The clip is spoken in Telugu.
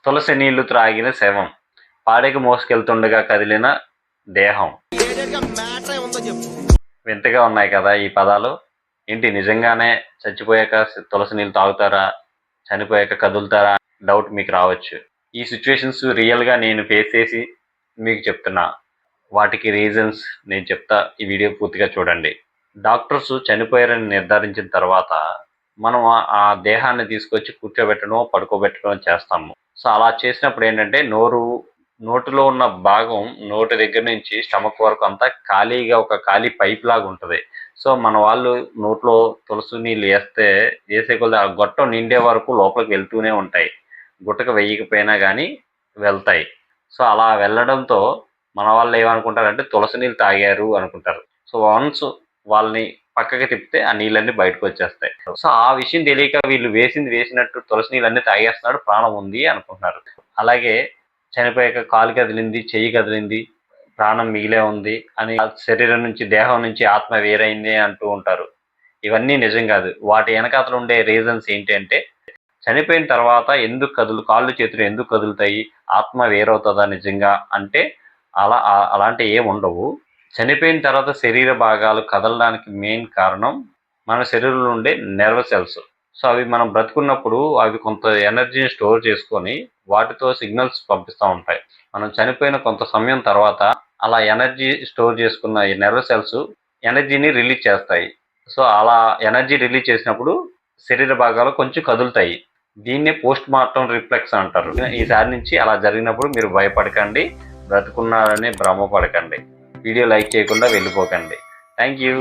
తులసి నీళ్లు త్రాగిన శవం, పాడెకు మోసుకెళ్తుండగా కదిలిన దేహం. వింతగా ఉన్నాయి కదా ఈ పదాలు. ఏంటి నిజంగానే చచ్చిపోయాక తులసి నీళ్ళు తాగుతారా, చనిపోయాక కదులుతారా డౌట్ మీకు రావచ్చు. ఈ సిచ్యువేషన్స్ రియల్గా నేను ఫేస్ చేసి మీకు చెప్తున్నా. వాటికి రీజన్స్ నేను చెప్తా, ఈ వీడియో పూర్తిగా చూడండి. డాక్టర్స్ చనిపోయారని నిర్ధారించిన తర్వాత మనం ఆ దేహాన్ని తీసుకొచ్చి కూర్చోబెట్టడం, పడుకోబెట్టడం చేస్తాము. సో అలా చేసినప్పుడు ఏంటంటే నోటిలో ఉన్న భాగం, నోటి దగ్గర నుంచి స్టమక్ వరకు అంతా ఖాళీగా ఒక ఖాళీ పైప్ లాగా ఉంటుంది. సో మన వాళ్ళు నోట్లో తులసి నీళ్ళు వేసే కొద్ది ఆ గొట్టం నిండే వరకు లోపలికి వెళ్తూనే ఉంటాయి. గుట్టకు వెయ్యకపోయినా కానీ వెళ్తాయి. సో అలా వెళ్ళడంతో మన వాళ్ళు ఏమనుకుంటారంటే తులసి నీళ్ళు తాగారు అనుకుంటారు. సో వన్స్ వాళ్ళని పక్కకి తిప్పితే ఆ నీళ్ళన్నీ బయటకు వచ్చేస్తాయి. సో ఆ విషయం తెలియక వీళ్ళు వేసినట్టు తులసి నీళ్ళన్నీ తాగేస్తున్నాడు, ప్రాణం ఉంది అనుకుంటున్నారు. అలాగే చనిపోయాక కాలు కదిలింది, చెయ్యి కదిలింది, ప్రాణం మిగిలే ఉంది అని శరీరం నుంచి, దేహం నుంచి ఆత్మ వేరైంది అంటూ ఉంటారు. ఇవన్నీ నిజం కాదు. వాటి వెనకాతలు ఉండే రీజన్స్ ఏంటంటే, చనిపోయిన తర్వాత కాళ్ళు చేతులు ఎందుకు కదులుతాయి, ఆత్మ వేరవుతుందా నిజంగా అంటే అలాంటి ఏమి ఉండవు. చనిపోయిన తర్వాత శరీర భాగాలు కదలడానికి మెయిన్ కారణం మన శరీరంలో ఉండే నెర్వ్ సెల్స్. సో అవి మనం బ్రతుకున్నప్పుడు అవి కొంత ఎనర్జీని స్టోర్ చేసుకొని వాటితో సిగ్నల్స్ పంపిస్తూ ఉంటాయి. మనం చనిపోయిన కొంత సమయం తర్వాత అలా ఎనర్జీ స్టోర్ చేసుకున్న ఈ నెర్వ్ సెల్స్ ఎనర్జీని రిలీజ్ చేస్తాయి. సో అలా ఎనర్జీ రిలీజ్ చేసినప్పుడు శరీర భాగాలు కొంచెం కదులుతాయి. దీన్నే పోస్ట్ మార్టం రిఫ్లెక్స్ అంటారు. ఈసారి నుంచి అలా జరిగినప్పుడు మీరు భయపడకండి, బ్రతుకున్నారని భ్రమపడకండి. వీడియో లైక్ చేయకుండా వెళ్ళిపోకండి. Thank you.